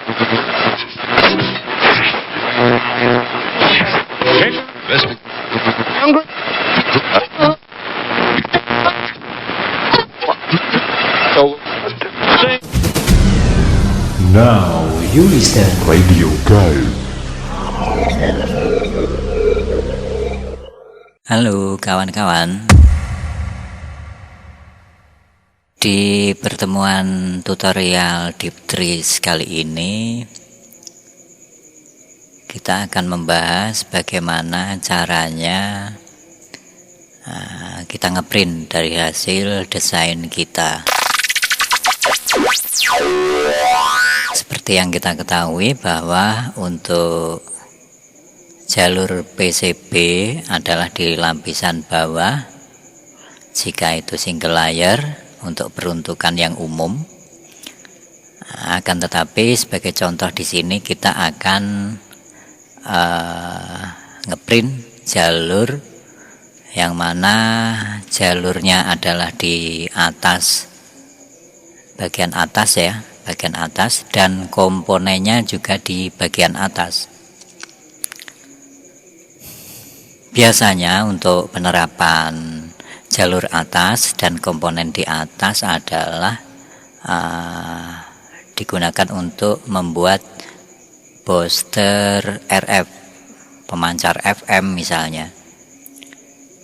Now you listen Radio Go. Halo kawan-kawan. Di pertemuan tutorial Deep3 kali ini kita akan membahas bagaimana caranya kita ngeprint dari hasil desain kita. Seperti yang kita ketahui bahwa untuk jalur PCB adalah di lapisan bawah jika itu single layer untuk peruntukan yang umum. Akan tetapi sebagai contoh di sini kita akan ngeprint jalur yang mana jalurnya adalah di atas, bagian atas ya, bagian atas, dan komponennya juga di bagian atas. Biasanya untuk penerapan jalur atas dan komponen di atas adalah digunakan untuk membuat booster RF, pemancar FM misalnya,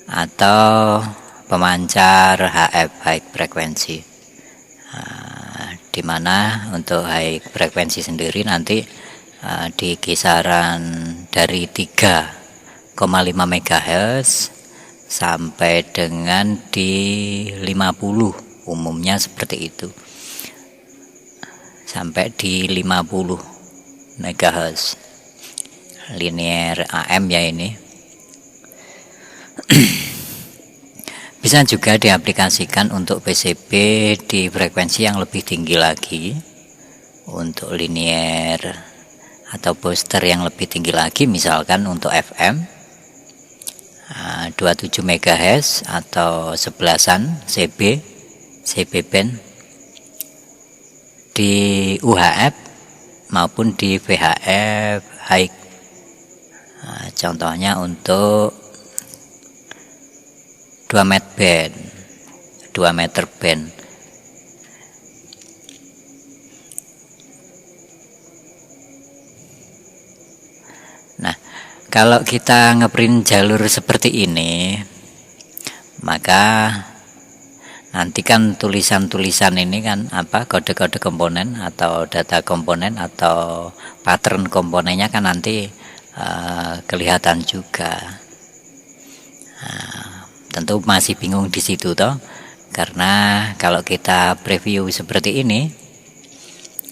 atau pemancar HF, high frekuensi, dimana untuk high frekuensi sendiri nanti di kisaran dari 3,5 MHz sampai dengan di 50, umumnya seperti itu, sampai di 50 MHz linear AM ya ini. Bisa juga diaplikasikan untuk PCB di frekuensi yang lebih tinggi lagi, untuk linear atau booster yang lebih tinggi lagi, misalkan untuk FM 27 MHz atau 11an CB band di UHF maupun di VHF high. Contohnya untuk 2 meter band. Nah, kalau kita ngeprint jalur seperti ini, maka nanti kan tulisan-tulisan ini kan kode-kode komponen atau data komponen atau pattern komponennya kan nanti kelihatan juga. Tentu masih bingung di situ toh, karena kalau kita preview seperti ini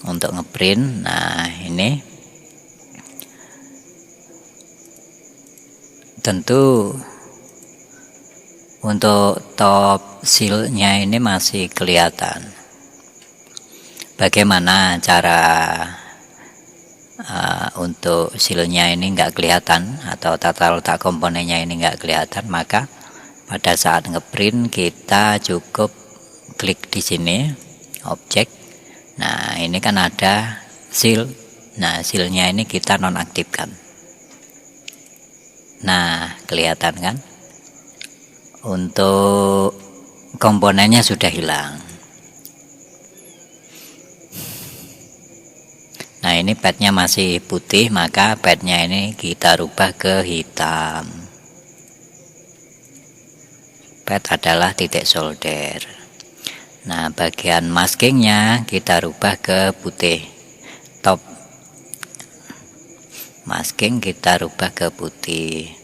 untuk ngeprint, nah ini tentu untuk top seal-nya ini masih kelihatan. Bagaimana cara untuk seal-nya ini nggak kelihatan atau tata letak komponennya ini nggak kelihatan? Maka pada saat ngeprint kita cukup klik di sini objek. Nah ini kan ada seal. Nah seal-nya ini kita nonaktifkan. Nah kelihatan kan, untuk komponennya sudah hilang. Nah ini padnya masih putih, maka padnya ini kita rubah ke hitam. Pad adalah titik solder. Nah bagian maskingnya kita rubah ke putih. Top masking kita rubah ke putih.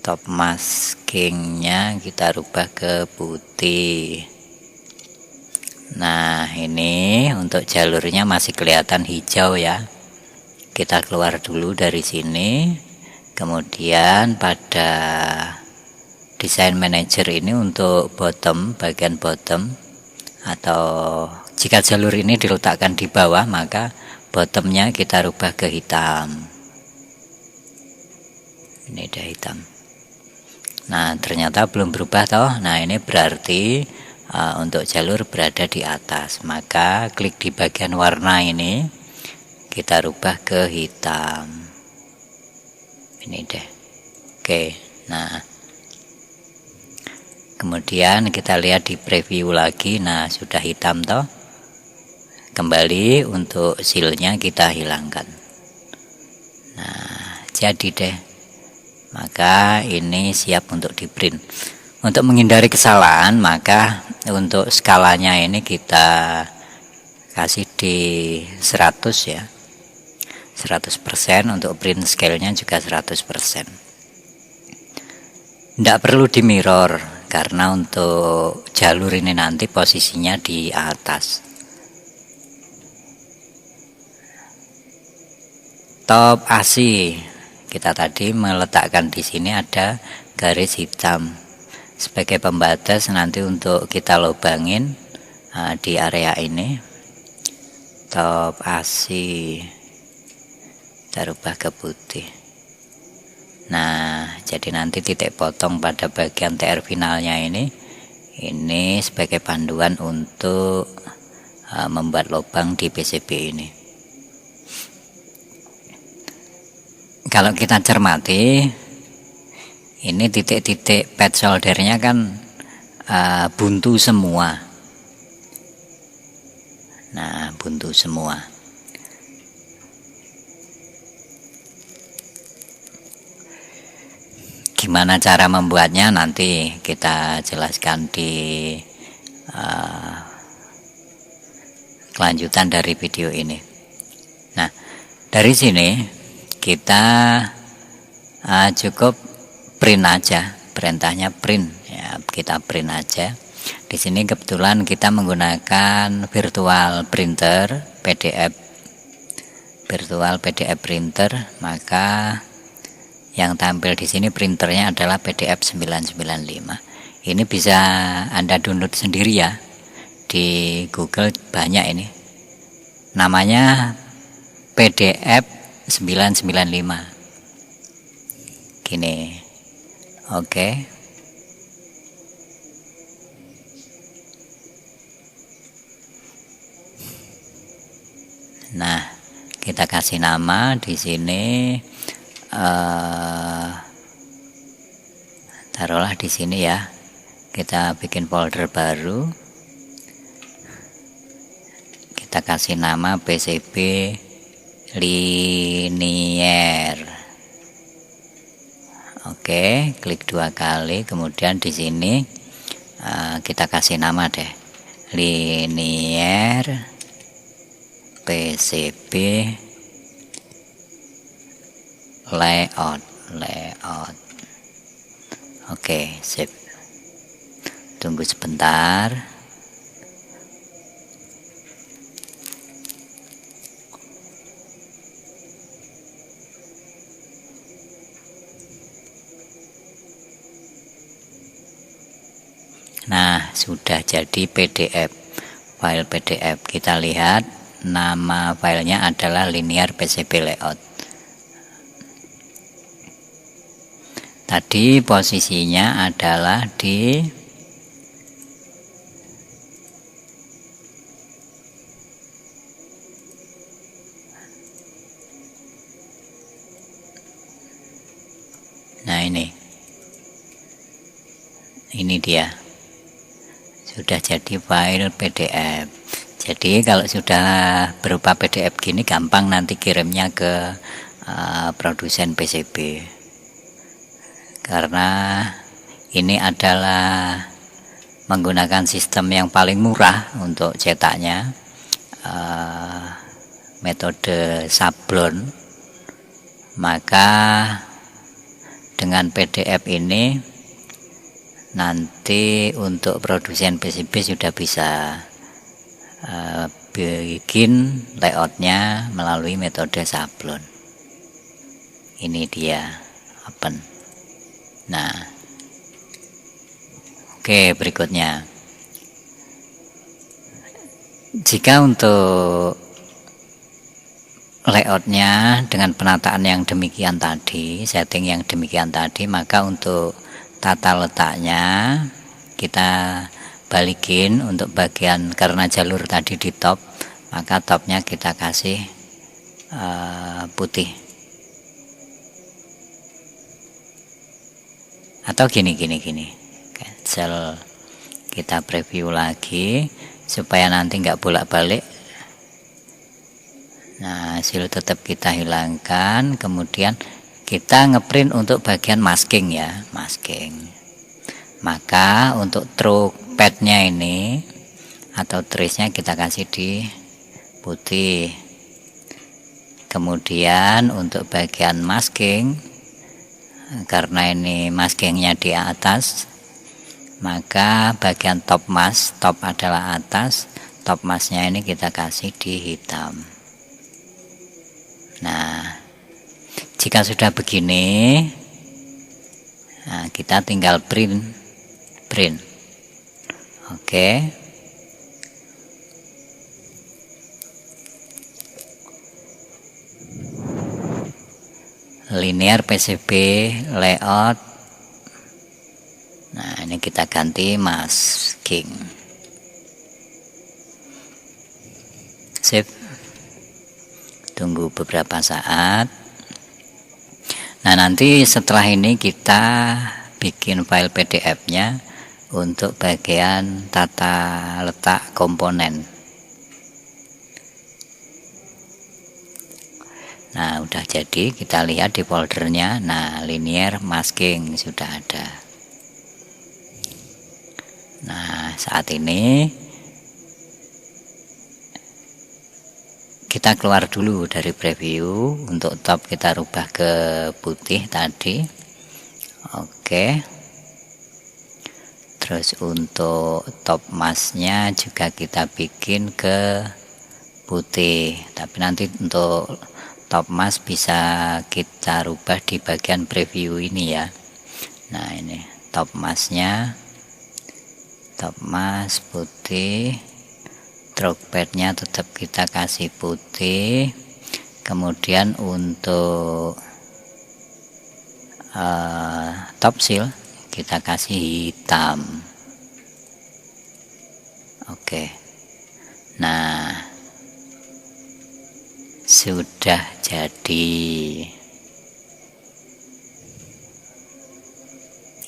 Top maskingnya kita rubah ke putih. Nah ini untuk jalurnya masih kelihatan hijau ya. Kita keluar dulu dari sini. Kemudian pada desain manager ini untuk bottom, bagian bottom, atau jika jalur ini diletakkan di bawah maka bottomnya kita rubah ke hitam. Ini udah hitam. Nah ternyata belum berubah toh. Nah ini berarti untuk jalur berada di atas. Maka klik di bagian warna ini, kita rubah ke hitam. Ini deh. Oke, nah kemudian kita lihat di preview lagi. Nah, sudah hitam toh. Kembali untuk sealnya kita hilangkan. Nah, jadi deh. Maka ini siap untuk di print. Untuk menghindari kesalahan, maka untuk skalanya ini kita kasih di 100 ya. 100%, untuk print scale-nya juga 100%. Tidak perlu di mirror, karena untuk jalur ini nanti posisinya di atas. Top AC kita tadi meletakkan di sini ada garis hitam sebagai pembatas nanti untuk kita lubangin di area ini. Top AC kita rubah ke putih. Nah, jadi nanti titik potong pada bagian TR finalnya ini sebagai panduan untuk membuat lubang di PCB ini. Kalau kita cermati, ini titik-titik pad soldernya kan buntu semua. Nah, buntu semua. Gimana cara membuatnya nanti kita jelaskan di kelanjutan dari video ini. Nah, dari sini kita cukup print aja, perintahnya print ya, kita print aja. Di sini kebetulan kita menggunakan virtual printer PDF, virtual PDF printer, maka yang tampil di sini printernya adalah PDF 995. Ini bisa Anda download sendiri ya, di Google banyak ini. Namanya PDF 995. Gini. Oke. Nah, kita kasih nama di sini, taruhlah di sini ya. Kita bikin folder baru. Kita kasih nama PCB linier. Oke, klik 2 kali, kemudian di sini kita kasih nama deh, linier PCB layout. Oke, sip. Tunggu sebentar. Nah, sudah jadi PDF, file PDF. Kita lihat nama filenya adalah linear PCB layout. Tadi posisinya adalah di ini dia. Sudah jadi file PDF. Jadi kalau sudah berupa PDF gini gampang nanti kirimnya ke produsen PCB. Karena ini adalah menggunakan sistem yang paling murah untuk cetaknya, metode sablon. Maka dengan PDF ini nanti untuk produsen PCB sudah bisa bikin layoutnya melalui metode sablon. Ini dia open. Nah, oke, berikutnya, jika untuk layoutnya dengan penataan yang demikian tadi, setting yang demikian tadi, maka untuk tata letaknya kita balikin untuk bagian, karena jalur tadi di top, maka topnya kita kasih putih. Atau gini. Cancel, kita preview lagi supaya nanti nggak bolak-balik. Nah, hasil tetap kita hilangkan, kemudian kita ngeprint untuk bagian masking ya, masking. Maka untuk trackpadnya ini atau trace-nya kita kasih di putih. Kemudian untuk bagian masking, karena ini maskingnya di atas, maka bagian top mask, top adalah atas, top masknya ini kita kasih di hitam. Nah, jika sudah begini, nah, kita tinggal print. Oke. Linear PCB layout. Nah, ini kita ganti masking. Save. Tunggu beberapa saat. Nah, nanti setelah ini kita bikin file PDF-nya untuk bagian tata letak komponen. Nah, udah jadi, kita lihat di foldernya. Nah, linear masking sudah ada. Nah, saat ini kita keluar dulu dari preview. Untuk top kita rubah ke putih tadi. Oke. Terus untuk top masknya juga kita bikin ke putih. Tapi nanti untuk top mask bisa kita rubah di bagian preview ini ya. Nah, ini top masknya, top mask putih, trackpadnya tetap kita kasih putih. Kemudian untuk top seal kita kasih hitam. Oke. Nah, sudah jadi.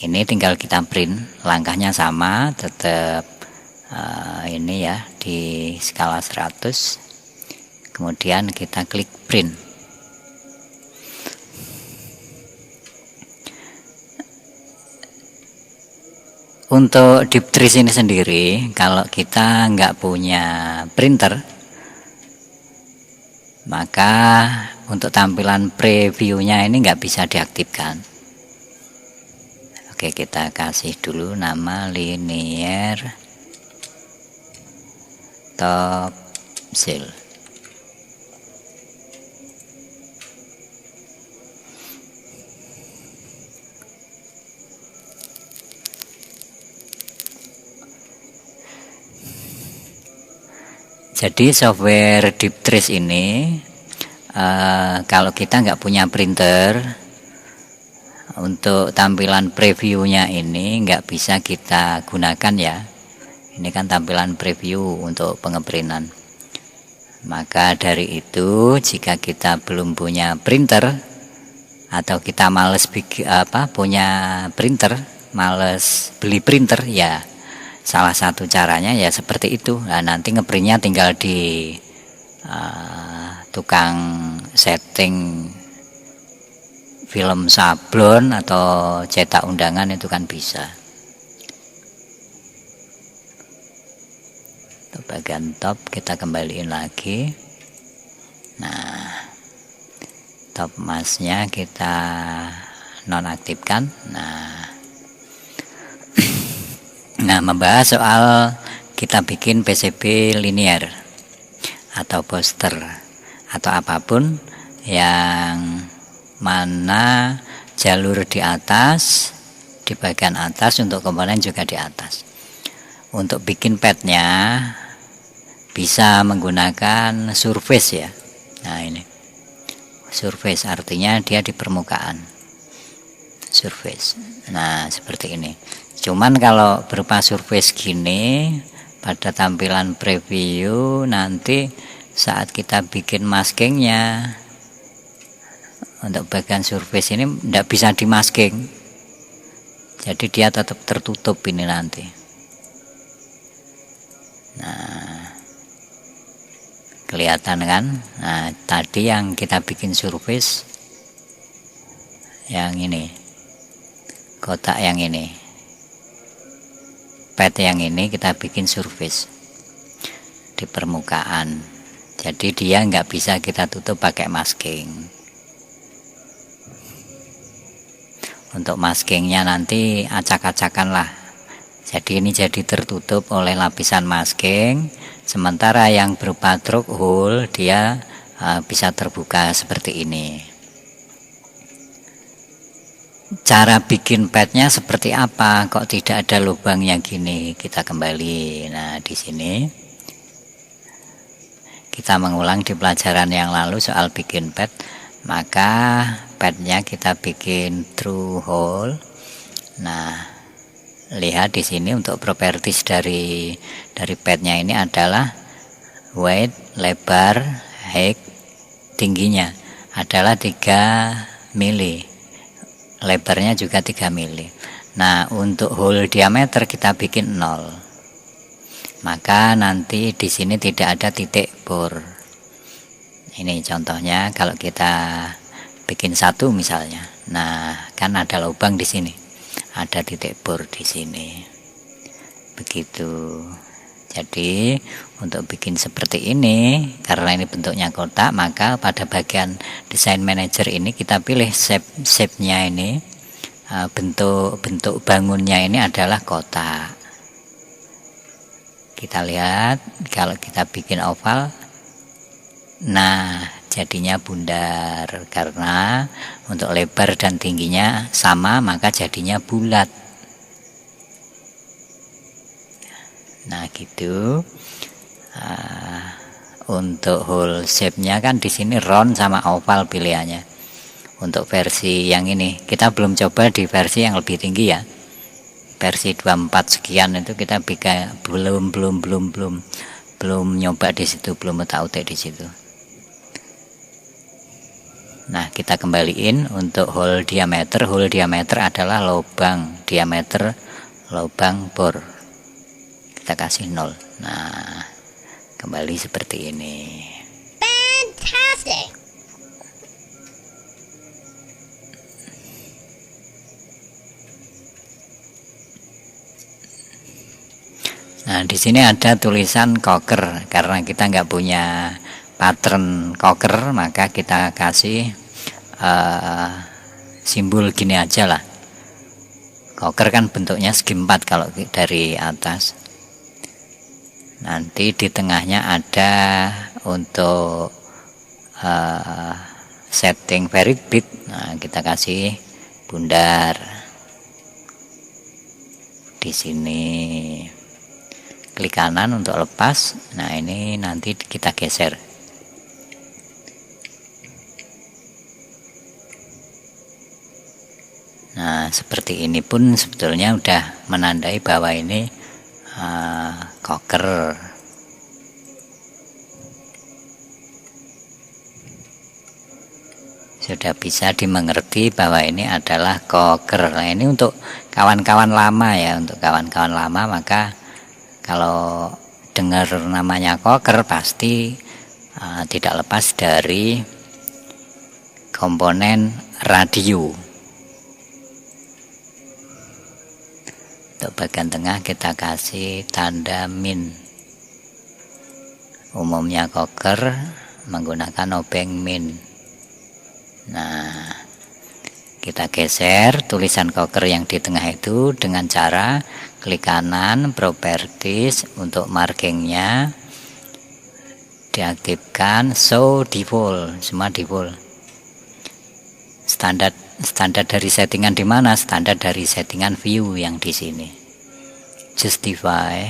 Ini tinggal kita print, langkahnya sama, tetap ini ya di skala 100. Kemudian kita klik print. Untuk deep trace ini sendiri, kalau kita nggak punya printer, maka untuk tampilan previewnya ini nggak bisa diaktifkan. Oke, kita kasih dulu nama linear top seal. Jadi software deep trace ini kalau kita nggak punya printer, untuk tampilan previewnya ini nggak bisa kita gunakan ya. Ini kan tampilan preview untuk pengeprintan. Maka dari itu, jika kita belum punya printer atau kita males punya printer, males beli printer ya, salah satu caranya ya seperti itu. Nah, nanti ngeprintnya tinggal di tukang setting film sablon atau cetak undangan, itu kan bisa. Untuk bagian top kita kembaliin lagi. Nah, top masknya kita nonaktifkan. Nah, membahas soal kita bikin PCB linear atau poster atau apapun yang mana jalur di atas, di bagian atas, untuk komponen juga di atas. Untuk bikin padnya bisa menggunakan surface ya. Nah, ini surface artinya dia di permukaan, surface. Nah, seperti ini. Cuman kalau berupa surface gini pada tampilan preview nanti saat kita bikin maskingnya untuk bagian surface ini tidak bisa dimasking, jadi dia tetap tertutup ini nanti. Nah, kelihatan kan? Nah, tadi yang kita bikin surface yang ini, kotak yang ini, pad yang ini kita bikin surface di permukaan, jadi dia nggak bisa kita tutup pakai masking. Untuk maskingnya nanti acak-acakan lah, jadi ini jadi tertutup oleh lapisan masking, sementara yang berupa through hole dia bisa terbuka seperti ini. Cara bikin padnya seperti apa? Kok tidak ada lubangnya gini? Kita kembali. Nah, di sini kita mengulang di pelajaran yang lalu soal bikin pad. Maka padnya kita bikin through hole. Nah, lihat di sini untuk properties dari padnya ini adalah width, lebar, height, tingginya adalah 3 mili. Lebarnya juga 3 mili. Nah, untuk hole diameter kita bikin 0. Maka nanti di sini tidak ada titik bor. Ini contohnya kalau kita bikin 1 misalnya. Nah, kan ada lubang di sini. Ada titik bor di sini. Begitu. Jadi, untuk bikin seperti ini, karena ini bentuknya kotak, maka pada bagian desain manager ini kita pilih shape-nya ini, bentuk bangunnya ini adalah kotak. Kita lihat kalau kita bikin oval, nah jadinya bundar, karena untuk lebar dan tingginya sama, maka jadinya bulat. Nah gitu. Untuk hole shape-nya kan di sini round sama oval pilihannya. Untuk versi yang ini kita belum coba di versi yang lebih tinggi ya. Versi 24 sekian itu kita belum nyoba di situ, belum utak-utik di situ. Nah, kita kembaliin untuk hole diameter. Hole diameter adalah lubang diameter lubang bor. Kita kasih 0. Nah, kembali seperti ini. Fantastic. Nah, di sini ada tulisan cocker. Karena kita nggak punya pattern cocker, maka kita kasih simbol gini aja lah. Cocker kan bentuknya segi 4 kalau dari atas. Nanti di tengahnya ada untuk setting very big. Nah, kita kasih bundar di sini. Klik kanan untuk lepas. Nah, ini nanti kita geser. Nah, seperti ini pun sebetulnya udah menandai bahwa ini cocker. Sudah bisa dimengerti bahwa ini adalah cocker. Nah, ini untuk kawan-kawan lama ya, untuk kawan-kawan lama, maka kalau dengar namanya cocker pasti tidak lepas dari komponen radio. Untuk bagian tengah kita kasih tanda min. Umumnya cocker menggunakan obeng min. Nah, kita geser tulisan cocker yang di tengah itu dengan cara klik kanan properties, untuk markingnya diaktifkan show default, semua default. Standar dari settingan di mana? Standar dari settingan view yang di sini. Justify,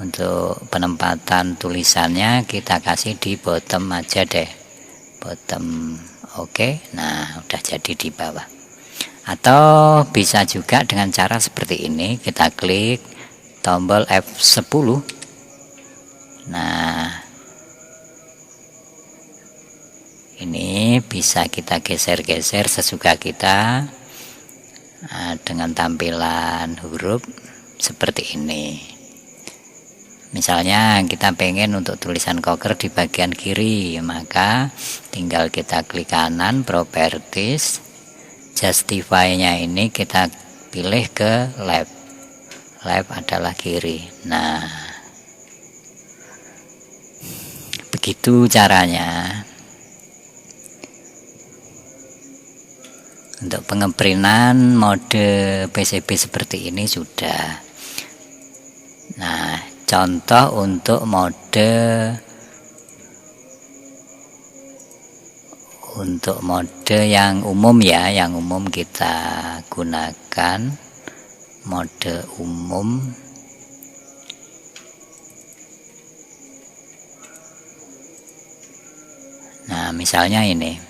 untuk penempatan tulisannya kita kasih di bottom aja deh, bottom. Oke. Nah, udah jadi di bawah. Atau bisa juga dengan cara seperti ini, kita klik tombol F10. Nah, ini bisa kita geser-geser sesuka kita dengan tampilan huruf seperti ini. Misalnya kita pengen untuk tulisan Cocker di bagian kiri, maka tinggal kita klik kanan, properties, justify-nya ini kita pilih ke left. Left adalah kiri. Nah, begitu caranya. Untuk pengeprintan mode PCB seperti ini sudah. Nah, contoh untuk mode yang umum ya, yang umum kita gunakan mode umum. Nah, misalnya ini.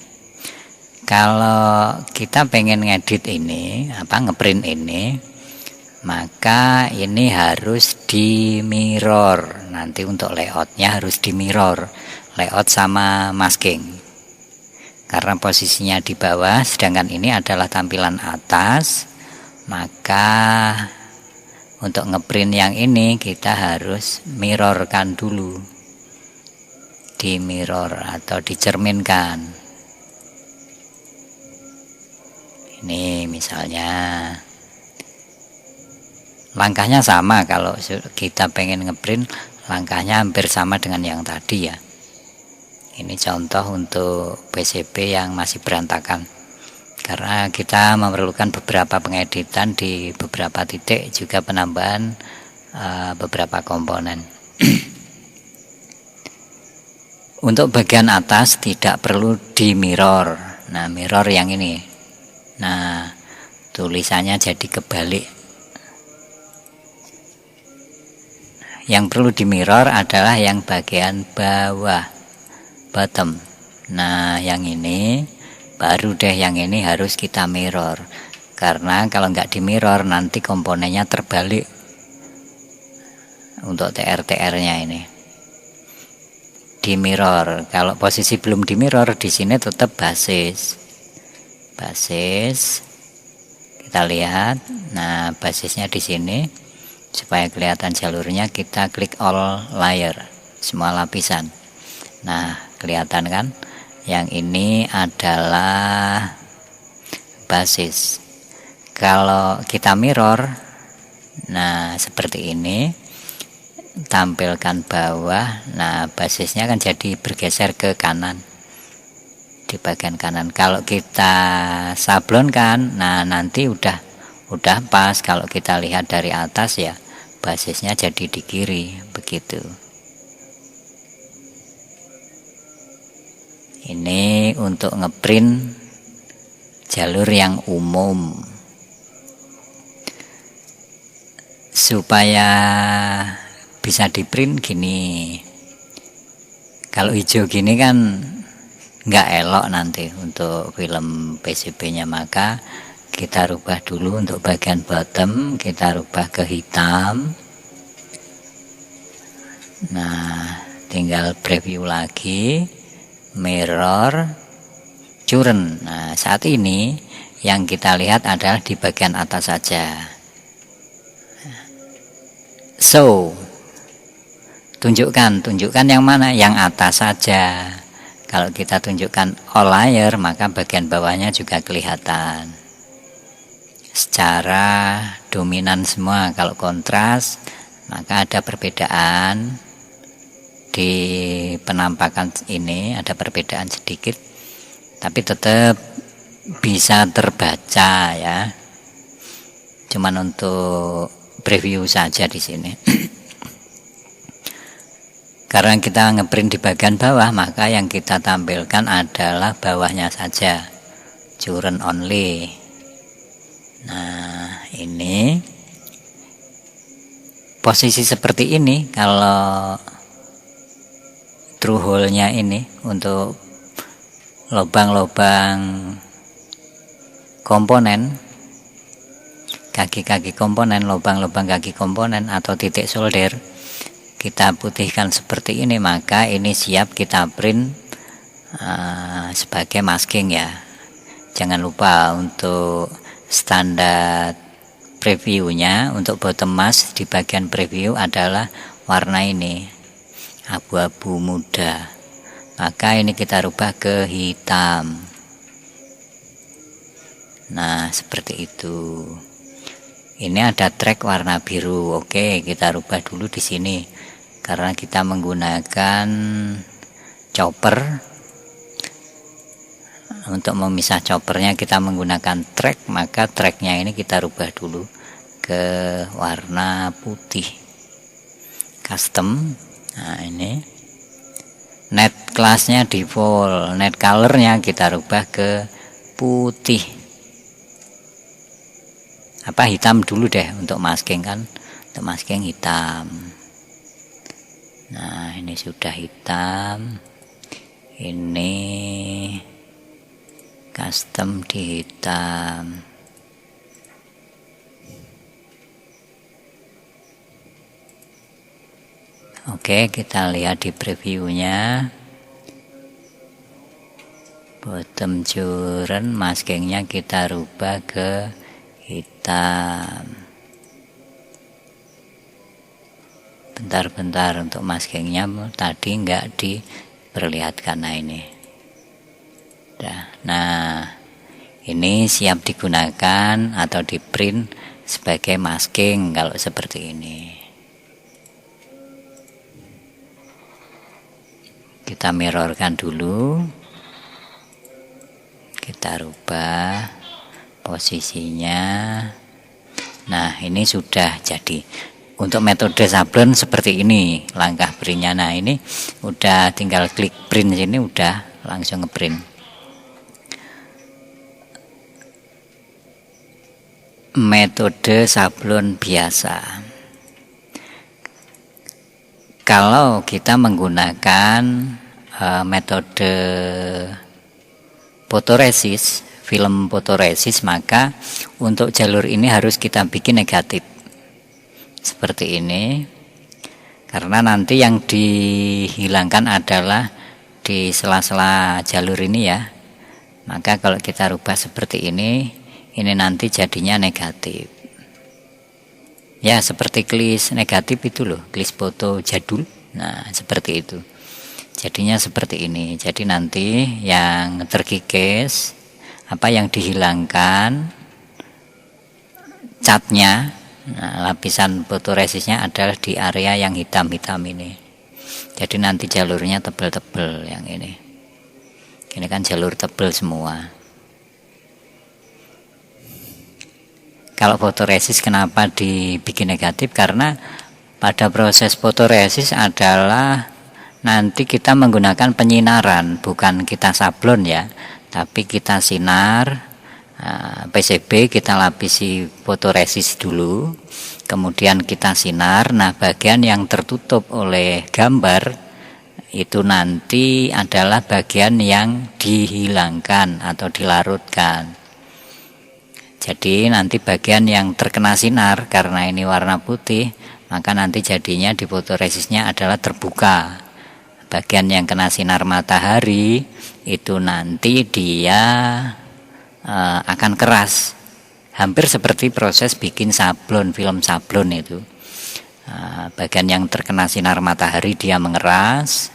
Kalau kita pengen ngedit ini, ngeprint ini, maka ini harus di mirror. Nanti untuk layoutnya harus di mirror, layout sama masking. Karena posisinya di bawah, sedangkan ini adalah tampilan atas, maka untuk ngeprint yang ini kita harus mirrorkan dulu, di mirror atau dicerminkan. Ini misalnya langkahnya sama, kalau kita pengen ngeprint langkahnya hampir sama dengan yang tadi ya. Ini contoh untuk PCB yang masih berantakan, karena kita memerlukan beberapa pengeditan di beberapa titik, juga penambahan beberapa komponen. Untuk bagian atas tidak perlu di mirror. Nah, mirror yang ini. Nah, tulisannya jadi kebalik. Yang perlu di mirror adalah yang bagian bawah, bottom. Nah, yang ini baru deh, yang ini harus kita mirror. Karena kalau nggak di mirror nanti komponennya terbalik. Untuk TR-TR-nya ini di mirror. Kalau posisi belum di mirror, di sini tetap basis. Kita lihat. Nah, basisnya di sini. Supaya kelihatan jalurnya, kita klik all layer, semua lapisan. Nah, kelihatan kan? Yang ini adalah basis. Kalau kita mirror, nah seperti ini, tampilkan bawah. Nah, basisnya kan jadi bergeser ke kanan, di bagian kanan. Kalau kita sablonkan, nah nanti udah pas. Kalau kita lihat dari atas ya, basisnya jadi di kiri, begitu. Ini untuk ngeprint jalur yang umum. Supaya bisa di print gini, kalau hijau gini kan nggak elok nanti untuk film PCB-nya, maka kita rubah dulu untuk bagian bottom, kita rubah ke hitam. Nah, tinggal preview lagi, mirror, current. Nah, saat ini yang kita lihat adalah di bagian atas saja. So, tunjukkan yang mana? Yang atas saja. Kalau kita tunjukkan all layer, maka bagian bawahnya juga kelihatan secara dominan semua. Kalau kontras, maka ada perbedaan di penampakan ini, ada perbedaan sedikit, tapi tetap bisa terbaca ya. Cuman untuk preview saja di sini. Karena kita ngeprint di bagian bawah, maka yang kita tampilkan adalah bawahnya saja, current only. Nah, ini posisi seperti ini. Kalau through hole-nya ini untuk lubang-lubang komponen, kaki-kaki komponen, lubang-lubang kaki komponen atau titik solder kita putihkan seperti ini, maka ini siap kita print sebagai masking ya. Jangan lupa untuk standar previewnya untuk bottom mask di bagian preview adalah warna ini, abu-abu muda. Maka ini kita rubah ke hitam. Nah, seperti itu. Ini ada track warna biru. Oke, kita rubah dulu di sini. Karena kita menggunakan chopper. Untuk memisah choppernya kita menggunakan track, maka tracknya ini kita rubah dulu ke warna putih. Custom. Nah, ini. Net classnya default, net colornya kita rubah ke putih. Hitam dulu deh untuk masking kan, untuk masking hitam. Nah, ini sudah hitam, ini custom di hitam. Oke, kita lihat di previewnya. Bottom joran maskingnya kita rubah ke hitam. Bentar untuk maskingnya tadi nggak diperlihatkan. Nah, ini. Nah, ini siap digunakan atau di print sebagai masking kalau seperti ini. Kita mirrorkan dulu, kita rubah posisinya. Nah, ini sudah jadi. Untuk metode sablon seperti ini langkah printnya. Nah, ini udah tinggal klik print sini, udah langsung ngeprint. Metode sablon biasa. Kalau kita menggunakan metode fotoresis, film fotoresis, maka untuk jalur ini harus kita bikin negatif seperti ini, karena nanti yang dihilangkan adalah di sela-sela jalur ini ya. Maka kalau kita rubah seperti ini nanti jadinya negatif. Ya, seperti klis negatif itu loh, klis foto jadul. Nah, seperti itu. Jadinya seperti ini. Jadi nanti yang terkikis, yang dihilangkan catnya, nah, lapisan fotoresisnya adalah di area yang hitam-hitam ini. Jadi nanti jalurnya tebal-tebal yang ini. Ini kan jalur tebal semua. Kalau fotoresis kenapa dibikin negatif? Karena pada proses fotoresis adalah nanti kita menggunakan penyinaran, bukan kita sablon ya, tapi kita sinar. PCB kita lapisi fotoresis dulu, kemudian kita sinar. Nah, bagian yang tertutup oleh gambar itu nanti adalah bagian yang dihilangkan atau dilarutkan. Jadi nanti bagian yang terkena sinar, karena ini warna putih, maka nanti jadinya di fotoresisnya adalah terbuka. Bagian yang kena sinar matahari itu nanti dia akan keras, hampir seperti proses bikin sablon, film sablon itu. Bagian yang terkena sinar matahari dia mengeras,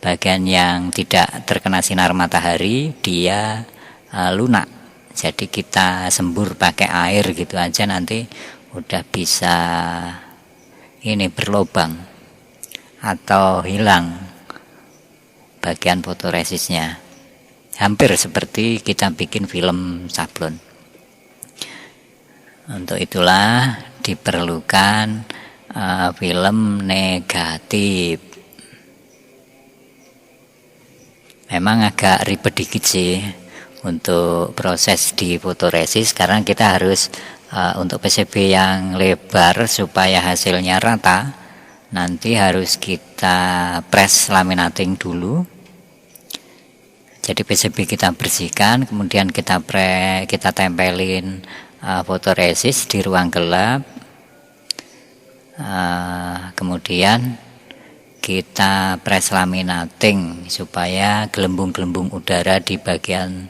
bagian yang tidak terkena sinar matahari dia lunak. Jadi kita sembur pakai air gitu aja, nanti udah bisa ini berlobang atau hilang bagian fotoresisnya. Hampir seperti kita bikin film sablon. Untuk itulah diperlukan film negatif. Memang agak ribet dikit sih untuk proses di fotoresis, karena kita harus untuk PCB yang lebar supaya hasilnya rata, nanti harus kita press laminating dulu. Jadi PCB kita bersihkan, kemudian kita tempelin fotoresis di ruang gelap. Kemudian kita press laminating supaya gelembung-gelembung udara di bagian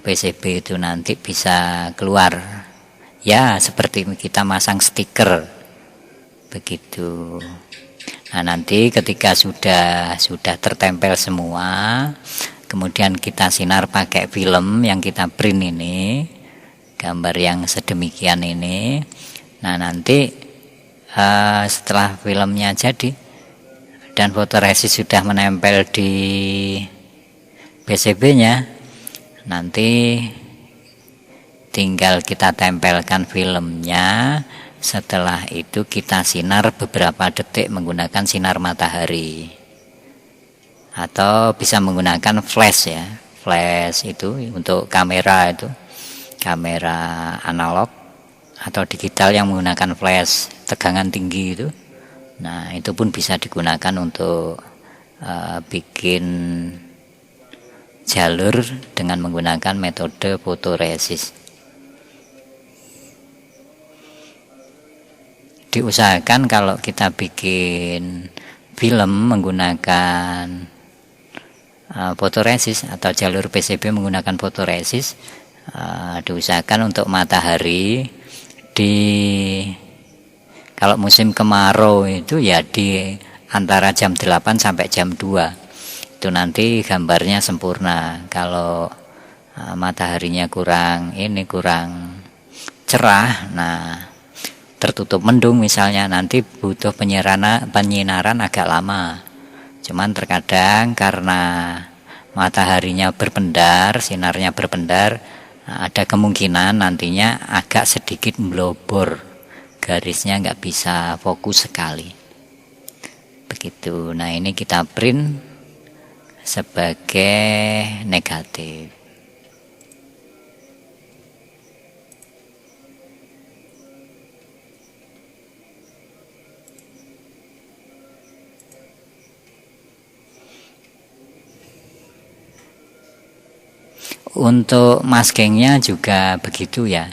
PCB itu nanti bisa keluar. Ya, seperti kita masang stiker. Begitu. Nah, nanti ketika sudah tertempel semua, kemudian kita sinar pakai film yang kita print ini, gambar yang sedemikian ini. Nah, nanti setelah filmnya jadi dan fotoresis sudah menempel di PCB-nya, nanti tinggal kita tempelkan filmnya. Setelah itu kita sinar beberapa detik menggunakan sinar matahari, atau bisa menggunakan flash ya. Flash itu untuk kamera analog atau digital yang menggunakan flash tegangan tinggi itu. Nah, itu pun bisa digunakan untuk bikin jalur dengan menggunakan metode fotoresis. Diusahakan kalau kita bikin film menggunakan fotoresis atau jalur PCB menggunakan fotoresis, diusahakan untuk matahari kalau musim kemarau itu ya di antara jam 8 sampai jam 2. Itu nanti gambarnya sempurna. Kalau mataharinya kurang cerah, nah tertutup mendung misalnya, nanti butuh penyinaran agak lama. Cuman terkadang karena mataharinya berpendar, sinarnya berpendar, ada kemungkinan nantinya agak sedikit melobor, garisnya nggak bisa fokus sekali. Begitu. Nah, ini kita print sebagai negatif. Untuk maskingnya juga begitu ya,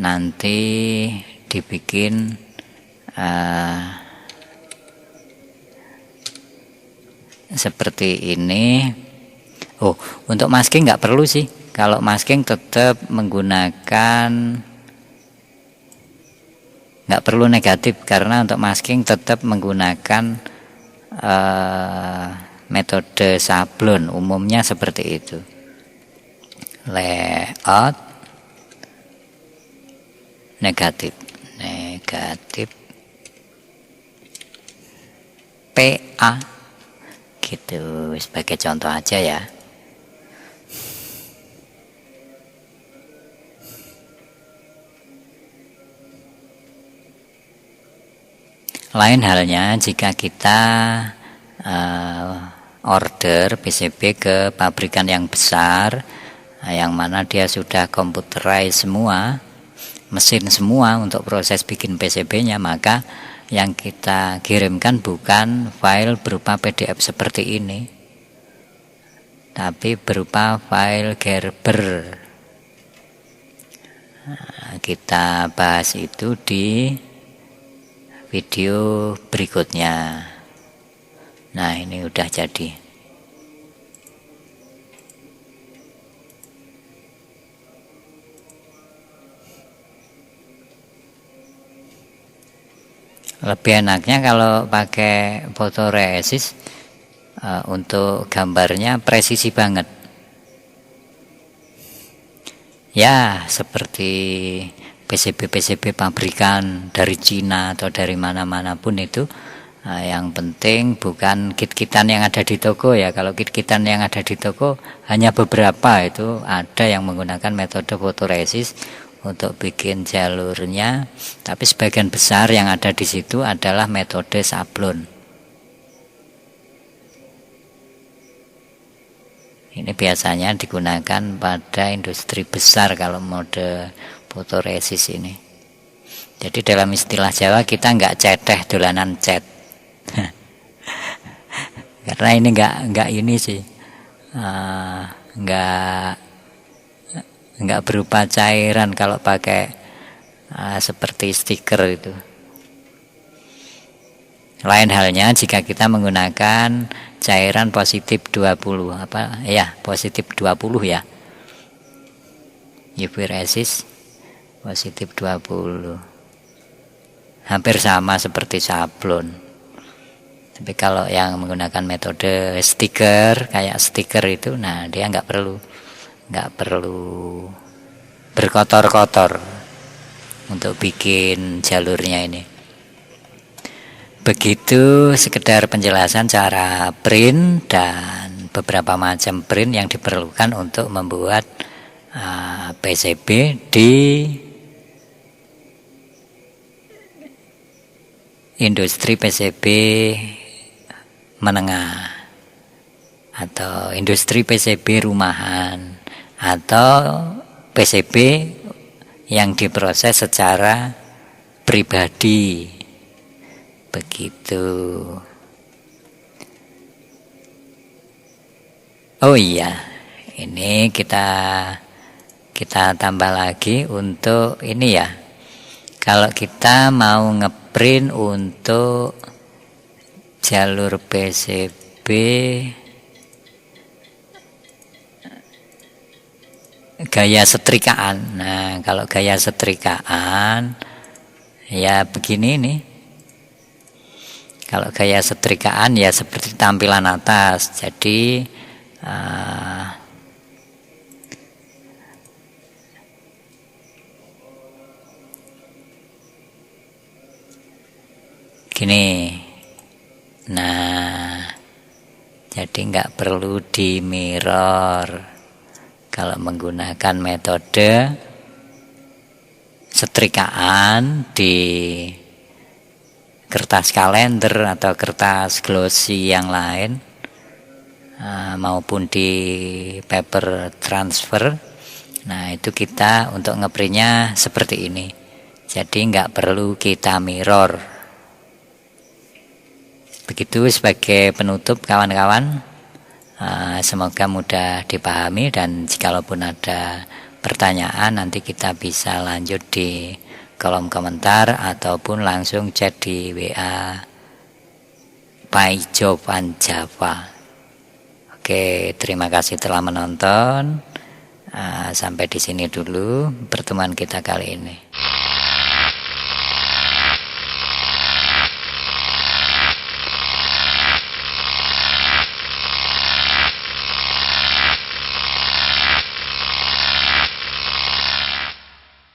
nanti dibikin seperti ini. Untuk masking nggak perlu sih. Kalau masking tetap menggunakan, nggak perlu negatif, karena untuk masking tetap menggunakan metode sablon, umumnya seperti itu. Layout negatif PA gitu, sebagai contoh aja ya. Lain halnya jika kita order PCB ke pabrikan yang besar, yang mana dia sudah computerize semua, mesin semua untuk proses bikin PCB-nya, maka yang kita kirimkan bukan file berupa PDF seperti ini, tapi berupa file Gerber. Kita bahas itu di video berikutnya. Nah, ini udah jadi. Lebih enaknya kalau pakai fotoresis, untuk gambarnya presisi banget. Ya, seperti PCB pabrikan dari Cina atau dari mana-mana pun itu, yang penting bukan kit-kitan yang ada di toko ya. Kalau kit-kitan yang ada di toko hanya beberapa itu ada yang menggunakan metode fotoresis untuk bikin jalurnya, tapi sebagian besar yang ada di situ adalah metode sablon. Ini biasanya digunakan pada industri besar kalau mode fotoresis ini. Jadi dalam istilah Jawa kita nggak ceteh dolanan cat. Karena ini nggak ini sih, nggak berupa cairan. Kalau pakai seperti stiker itu. Lain halnya jika kita menggunakan cairan positif 20 positif 20 ya. UV resist positif 20. Hampir sama seperti sablon. Tapi kalau yang menggunakan metode stiker, kayak stiker itu, nah dia nggak perlu berkotor-kotor untuk bikin jalurnya ini. Begitu sekedar penjelasan cara print dan beberapa macam print yang diperlukan untuk membuat PCB di industri PCB menengah atau industri PCB rumahan atau PCB yang diproses secara pribadi. Begitu. Oh iya, ini kita tambah lagi untuk ini ya. Kalau kita mau ngeprint untuk jalur PCB gaya setrikaan. Nah, kalau gaya setrikaan ya begini nih. Kalau gaya setrikaan ya seperti tampilan atas. Jadi gini. Nah, jadi nggak perlu di mirror kalau menggunakan metode setrikaan di kertas kalender atau kertas glossy yang lain, maupun di paper transfer. Nah, itu kita untuk ngeprintnya seperti ini. Jadi nggak perlu kita mirror. Begitu sebagai penutup kawan-kawan. Semoga mudah dipahami, dan jikalaupun ada pertanyaan nanti kita bisa lanjut di kolom komentar ataupun langsung chat di WA Paijovan Java. Oke, terima kasih telah menonton. Sampai di sini dulu pertemuan kita kali ini.